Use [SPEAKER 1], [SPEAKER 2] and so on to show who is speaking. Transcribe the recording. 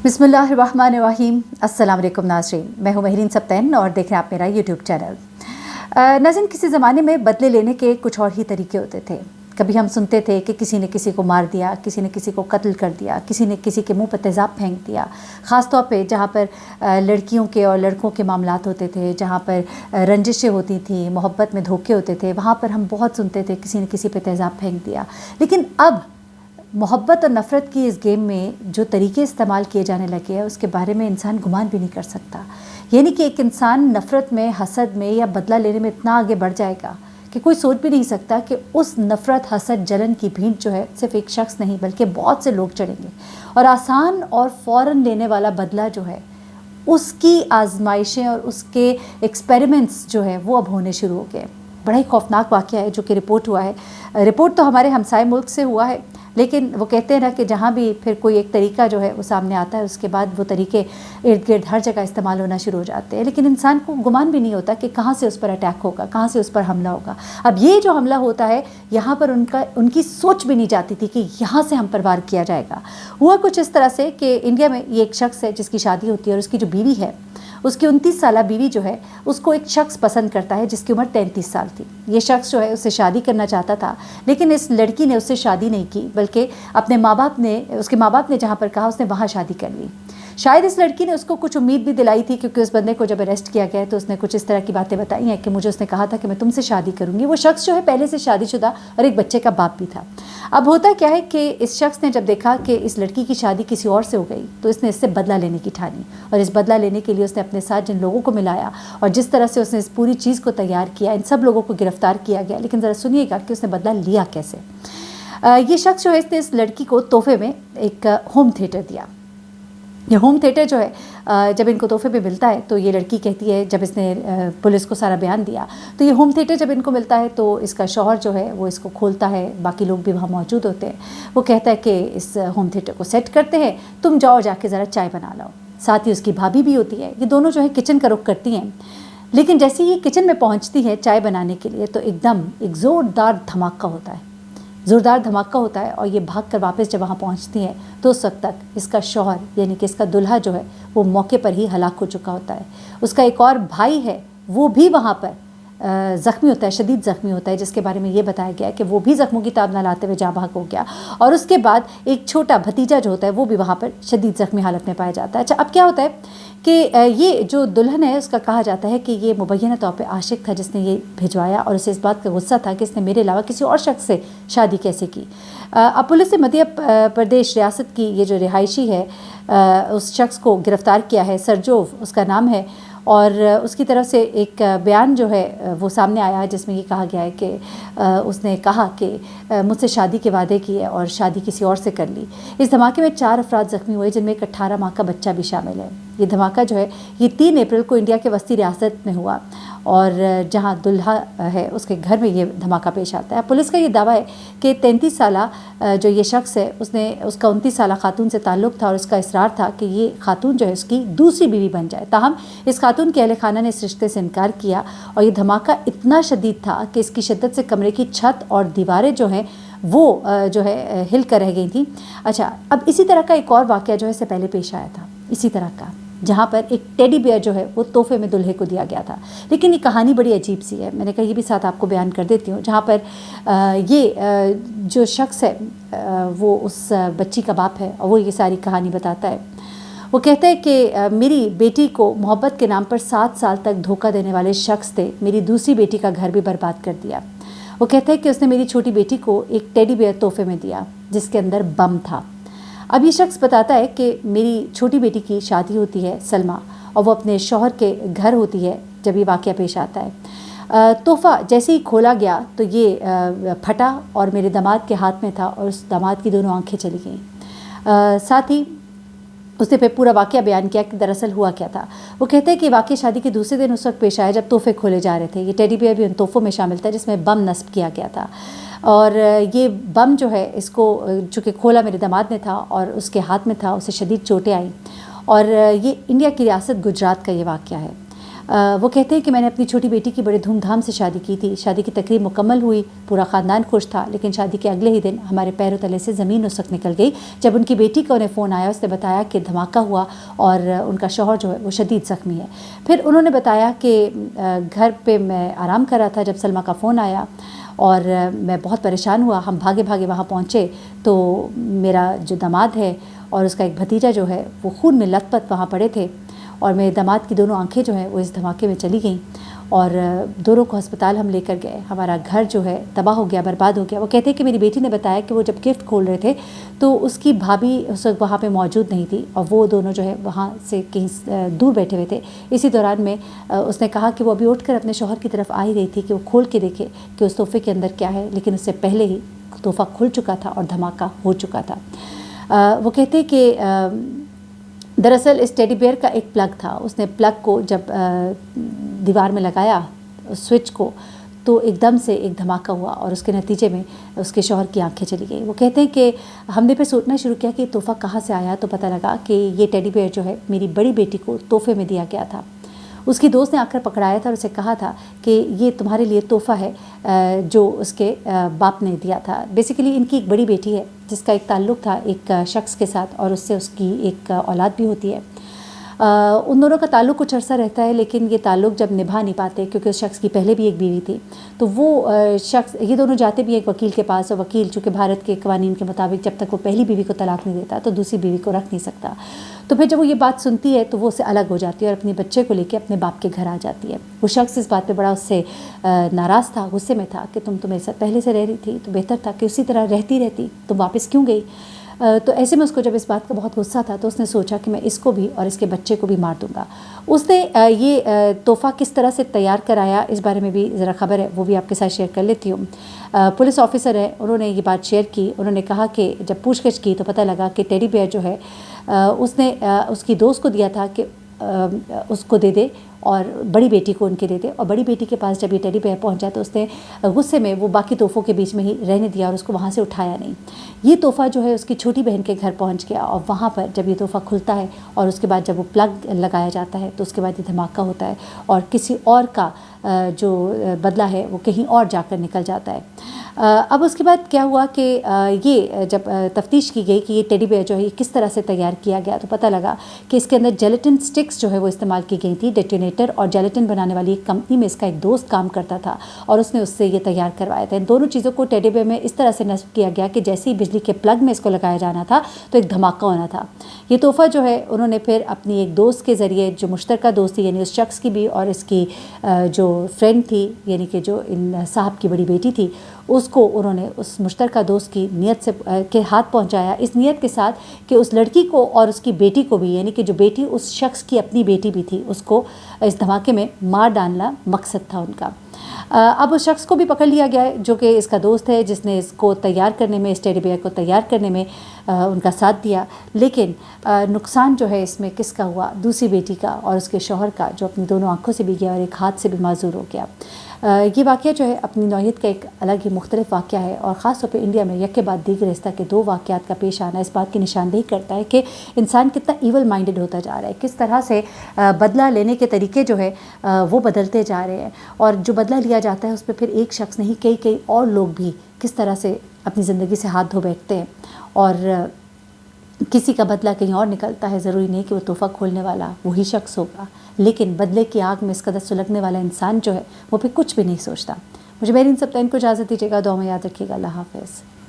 [SPEAKER 1] बिस्मिल्लाहिर्रहमानिर्रहीम। अस्सलाम वालेकुम नाज़रीन, मैं हूँ महरीन सब्तैन और देख रहे हैं आप मेरा यूट्यूब चैनल। नाज़रीन, किसी ज़माने में बदले लेने के कुछ और ही तरीके होते थे। कभी हम सुनते थे कि किसी ने किसी को मार दिया, किसी ने किसी को कत्ल कर दिया, किसी ने किसी के मुंह पर तेज़ाब फेंक दिया। ख़ास तौर पे जहाँ पर लड़कियों के और लड़कों के मामलात होते थे, जहाँ पर रंजिशें होती थी, मोहब्बत में धोखे होते थे, वहाँ पर हम बहुत सुनते थे किसी ने किसी पे तेज़ाब फेंक दिया। लेकिन अब मोहब्बत और नफ़रत की इस गेम में जो तरीके इस्तेमाल किए जाने लगे हैं उसके बारे में इंसान गुमान भी नहीं कर सकता। यानी कि एक इंसान नफ़रत में, हसद में या बदला लेने में इतना आगे बढ़ जाएगा कि कोई सोच भी नहीं सकता कि उस नफ़रत, हसद, जलन की भींट जो है सिर्फ एक शख्स नहीं बल्कि बहुत से लोग चढ़ेंगे और आसान और फ़ौरन लेने वाला बदला जो है उसकी आजमाइशें और उसके एक्सपेरिमेंट्स जो है वो अब होने शुरू हो गए। बड़ा ही खौफनाक वाक़या है जो कि रिपोर्ट हुआ है। रिपोर्ट तो हमारे हमसाए मुल्क से हुआ है, लेकिन वो कहते हैं ना कि जहाँ भी फिर कोई एक तरीका जो है वो सामने आता है उसके बाद वो तरीके इर्द गिर्द हर जगह इस्तेमाल होना शुरू हो जाते हैं। लेकिन इंसान को गुमान भी नहीं होता कि कहाँ से उस पर अटैक होगा, कहाँ से उस पर हमला होगा। अब ये जो हमला होता है यहाँ पर उनकी सोच भी नहीं जाती थी कि यहाँ से हम पर वार किया जाएगा। हुआ कुछ इस तरह से कि इंडिया में ये एक शख्स है जिसकी शादी होती है और उसकी जो बीवी है, उसकी 29 साला बीवी जो है उसको एक शख्स पसंद करता है जिसकी उम्र 33 साल थी। ये शख्स जो है उससे शादी करना चाहता था, लेकिन इस लड़की ने उससे शादी नहीं की बल्कि अपने उसके माँ बाप ने जहाँ पर कहा उसने वहाँ शादी कर ली। शायद इस लड़की ने उसको कुछ उम्मीद भी दिलाई थी, क्योंकि उस बंदे को जब अरेस्ट किया गया तो उसने कुछ इस तरह की बातें बताई हैं कि मुझे उसने कहा था कि मैं तुमसे शादी करूँगी। वो शख्स जो है पहले से शादीशुदा और एक बच्चे का बाप भी था। अब होता क्या है कि इस शख्स ने जब देखा कि इस लड़की की शादी किसी और से हो गई तो इसने इससे बदला लेने की ठानी, और इस बदला लेने के लिए उसने अपने साथ जिन लोगों को मिलाया और जिस तरह से उसने इस पूरी चीज़ को तैयार किया, इन सब लोगों को गिरफ्तार किया गया। लेकिन ज़रा सुनिएगा कि उसने बदला लिया कैसे। ये शख्स जो है इसने इस लड़की को तोहफे में एक होम थिएटर दिया। ये होम थिएटर जो है जब इनको तोहफे पे मिलता है तो ये लड़की कहती है, जब इसने पुलिस को सारा बयान दिया तो ये होम थिएटर जब इनको मिलता है तो इसका शौहर जो है वो इसको खोलता है, बाकी लोग भी वहाँ मौजूद होते हैं। वो कहता है कि इस होम थिएटर को सेट करते हैं, तुम जाओ जाके ज़रा चाय बना लाओ। साथ ही उसकी भाभी भी होती है। ये दोनों जो है किचन का रुख करती हैं। लेकिन जैसे ही किचन में पहुँचती है चाय बनाने के लिए तो एकदम एक ज़ोरदार धमाका होता है, ज़ोरदार धमाका होता है और ये भाग कर वापस जब वहाँ पहुँचती हैं तो उस वक्त तक इसका शौहर यानी कि इसका दुल्हा जो है वो मौके पर ही हलाक हो चुका होता है। उसका एक और भाई है वो भी वहाँ पर ज़ख्मी होता है, शदीद ज़ख्मी होता है, जिसके बारे में ये बताया गया है कि वो भी ज़ख्मों की ताब न लाते हुए जाँ भाग हो गया। और उसके बाद एक छोटा भतीजा जो होता है वो भी वहाँ पर शदीद ज़ख्मी हालत में पाया जाता है। अच्छा, अब क्या होता है कि ये जो दुल्हन है उसका कहा जाता है कि ये मुबैना तौर पे आशिक था जिसने ये भिजवाया, और उसे इस बात का गुस्सा था कि इसने मेरे अलावा किसी और शख्स से शादी कैसे की। अब पुलिस ने मध्य प्रदेश रियासत की ये जो रिहायशी है उस शख्स को गिरफ़्तार किया है, सरजोव उसका नाम है, और उसकी तरफ से एक बयान जो है वो सामने आया है जिसमें ये कहा गया है कि उसने कहा कि मुझसे शादी के वादे किए और शादी किसी और से कर ली। इस धमाके में 4 अफराद ज़ख्मी हुए जिनमें एक 18 माह का बच्चा भी शामिल है। ये धमाका जो है ये 3 अप्रैल को इंडिया के वस्ती रियासत में हुआ और जहां दुल्हा है उसके घर में ये धमाका पेश आता है। पुलिस का ये दावा है कि 33 साला जो ये शख्स है उसका 29 साला खातून से ताल्लुक़ था और उसका इसरार था कि ये खातून जो है उसकी दूसरी बीवी बन जाए। ताहम इस खातून के अहले खाना ने इस रिश्ते से इनकार किया और ये धमाका इतना शदीद था कि इसकी शिद्दत से कमरे की छत और दीवारें जो हैं वो जो है हिल कर रह गई थी। अच्छा, अब इसी तरह का एक और वाक़या जो है इससे पहले पेश आया था इसी तरह का, जहाँ पर एक टेडी बेयर जो है वो तोहफे में दुल्हे को दिया गया था। लेकिन ये कहानी बड़ी अजीब सी है, मैंने कहा ये भी साथ आपको बयान कर देती हूँ। जहाँ पर ये जो शख्स है वो उस बच्ची का बाप है और वो ये सारी कहानी बताता है। वो कहता है कि मेरी बेटी को मोहब्बत के नाम पर 7 साल तक धोखा देने वाले शख्स थे मेरी दूसरी बेटी का घर भी बर्बाद कर दिया। वो कहता है कि उसने मेरी छोटी बेटी को एक टेडी बेयर तोहफे में दिया जिसके अंदर बम था। अब ये शख्स बताता है कि मेरी छोटी बेटी की शादी होती है सलमा और वो अपने शौहर के घर होती है जब ये वाक़या पेश आता है। तोहफ़ा जैसे ही खोला गया तो ये फटा और मेरे दामाद के हाथ में था और उस दामाद की दोनों आंखें चली गईं। साथ ही उसने फिर पूरा वाक़या बयान किया कि दरअसल हुआ क्या था। वो कहते हैं कि वाक़या शादी के दूसरे दिन उस वक्त पेश आया जब तोहफे खोले जा रहे थे। ये टेडी बेयर भी उन तोहफ़ों में शामिल था जिसमें बम नस्ब किया गया था और ये बम जो है इसको चूँकि खोला मेरे दामाद ने था और उसके हाथ में था, उसे शदीद चोटें आईं। और ये इंडिया की रियासत गुजरात का ये वाक़या है। वो कहते हैं कि मैंने अपनी छोटी बेटी की बड़े धूमधाम से शादी की थी। शादी की तकरीब मुकम्मल हुई, पूरा ख़ानदान खुश था, लेकिन शादी के अगले ही दिन हमारे पैरों तले से ज़मीन उसक निकल गई जब उनकी बेटी का उन्हें फ़ोन आया। उसने बताया कि धमाका हुआ और उनका शौहर जो है वो शदीद ज़ख्मी है। फिर उन्होंने बताया कि घर पे मैं आराम कर रहा था जब सलमा का फ़ोन आया और मैं बहुत परेशान हुआ। हम भागे भागे वहाँ पहुँचे तो मेरा जो दामाद है और उसका एक भतीजा जो है वो खून में लथपथ वहाँ पड़े थे और मेरे दामाद की दोनों आंखें जो हैं वो इस धमाके में चली गईं और दोनों को अस्पताल हम लेकर गए। हमारा घर जो है तबाह हो गया, बर्बाद हो गया। वो कहते हैं कि मेरी बेटी ने बताया कि वो जब गिफ्ट खोल रहे थे तो उसकी भाभी उस वक्त वहाँ पे मौजूद नहीं थी और वो दोनों जो है वहाँ से कहीं दूर बैठे हुए थे। इसी दौरान में उसने कहा कि वो अभी उठकर अपने शौहर की तरफ आ ही रही थी कि वो खोल के देखे कि उस तोहफे के अंदर क्या है, लेकिन उससे पहले ही तोहफ़ा खुल चुका था और धमाका हो चुका था। वो कहते हैं कि दरअसल इस टेडी बेयर का एक प्लग था। उसने प्लग को जब दीवार में लगाया स्विच को तो एकदम से एक धमाका हुआ और उसके नतीजे में उसके शौहर की आंखें चली गई। वो कहते हैं कि हमने फिर सोचना शुरू किया कि तोहफ़ा कहाँ से आया, तो पता लगा कि ये टेडी बेयर जो है मेरी बड़ी बेटी को तोहफे में दिया गया था। उसकी दोस्त ने आकर पकड़ाया था और उसे कहा था कि ये तुम्हारे लिए तोहफ़ा है जो उसके बाप ने दिया था। बेसिकली इनकी एक बड़ी बेटी है जिसका एक ताल्लुक़ था एक शख्स के साथ और उससे उसकी एक औलाद भी होती है। उन दोनों का ताल्लुक़ कुछ अरसा रहता है, लेकिन ये ताल्लुक़ जब निभा नहीं पाते क्योंकि उस शख्स की पहले भी एक बीवी थी, तो वो शख्स ये दोनों जाते भी एक वकील के पास और वकील चूँकि भारत के कवानीन के मुताबिक जब तक वो पहली बीवी को तलाक नहीं देता तो दूसरी बीवी को रख नहीं सकता। तो फिर जब वो ये बात सुनती है तो वो उससे अलग हो जाती है और अपने बच्चे को लेकर अपने बाप के घर आ जाती है। वो शख्स इस बात पे बड़ा उससे नाराज़ था, गुस्से में था कि तुम तो मेरे साथ पहले से रह रही थी तो बेहतर था कि उसी तरह रहती, तुम वापस क्यों गई। तो ऐसे में उसको जब इस बात का बहुत गुस्सा था तो उसने सोचा कि मैं इसको भी और इसके बच्चे को भी मार दूंगा। उसने ये तोहफ़ा किस तरह से तैयार कराया इस बारे में भी ज़रा खबर है, वो भी आपके साथ शेयर कर लेती हूँ। पुलिस ऑफिसर है, उन्होंने ये बात शेयर की। उन्होंने कहा कि जब पूछताछ की तो पता लगा कि टेडी बेयर जो है उसने उसकी दोस्त को दिया था कि उसको दे दे और बड़ी बेटी को उनके दे दे, और बड़ी बेटी के पास जब ये टेडी बेयर पहुंचा तो उसने गुस्से में वो बाकी तोहफ़ों के बीच में ही रहने दिया और उसको वहाँ से उठाया नहीं। ये तोहफ़ा जो है उसकी छोटी बहन के घर पहुंच गया और वहाँ पर जब ये तोहफ़ा खुलता है और उसके बाद जब वो प्लग लगाया जाता है तो उसके बाद ये धमाका होता है और किसी और का जो बदला है वो कहीं और जाकर निकल जाता है। अब उसके बाद क्या हुआ कि ये जब तफ्तीश की गई कि ये टेडी बेयर जो है ये किस तरह से तैयार किया गया तो पता लगा कि इसके अंदर जेलेटिन स्टिक्स जो है वो इस्तेमाल की गई थी। डेटोनेटर और जेलेटिन बनाने वाली एक कंपनी में इसका एक दोस्त काम करता था और उसने उससे ये तैयार करवाया था। इन दोनों चीज़ों को टेडी बेयर में इस तरह से नस्ब किया गया कि जैसे ही बिजली के प्लग में इसको लगाया जाना था तो एक धमाका होना था। ये तोहफ़ा जो है उन्होंने फिर अपनी एक दोस्त के ज़रिए जो मुश्तरका दोस्त थी यानी उस शख्स की भी और इसकी जो फ्रेंड थी यानी कि जो इन साहब की बड़ी बेटी थी उसको उन्होंने उस मुश्तरका दोस्त की नीयत से के हाथ पहुंचाया, इस नीयत के साथ कि उस लड़की को और उसकी बेटी को भी यानी कि जो बेटी उस शख्स की अपनी बेटी भी थी उसको इस धमाके में मार डालना मकसद था उनका। अब उस शख्स को भी पकड़ लिया गया है जो कि इसका दोस्त है जिसने इसको तैयार करने में इस टेडी बेयर को तैयार करने में उनका साथ दिया। लेकिन नुकसान जो है इसमें किसका हुआ, दूसरी बेटी का और उसके शौहर का जो अपनी दोनों आंखों से भी गया और एक हाथ से भी माजूर हो गया। ये वाक़या जो है अपनी नौयत का एक अलग ही मुख्तलिफ वाक़या है और ख़ास तौर पे इंडिया में यके बाद दीगर इस तरह के दो वाक़यात का पेश आना इस बात की निशानदेही करता है कि इंसान कितना ईवल माइंडेड होता जा रहा है, किस तरह से बदला लेने के तरीके जो है वो बदलते जा रहे हैं और जो बदला लिया जाता है उस पर फिर एक शख्स नहीं कई और लोग भी किस तरह से अपनी ज़िंदगी से हाथ धो बैठते हैं और किसी का बदला कहीं और निकलता है। ज़रूरी नहीं कि वो तोहफ़ा खोलने वाला वही शख्स होगा, लेकिन बदले की आग में इस कदर सुलगने वाला इंसान जो है वो फिर कुछ भी नहीं सोचता। मुझे मेहरीन सप्तान को इजाज़त दीजिएगा, दुआ में याद रखिएगा। अल्लाह हाफ़िज़।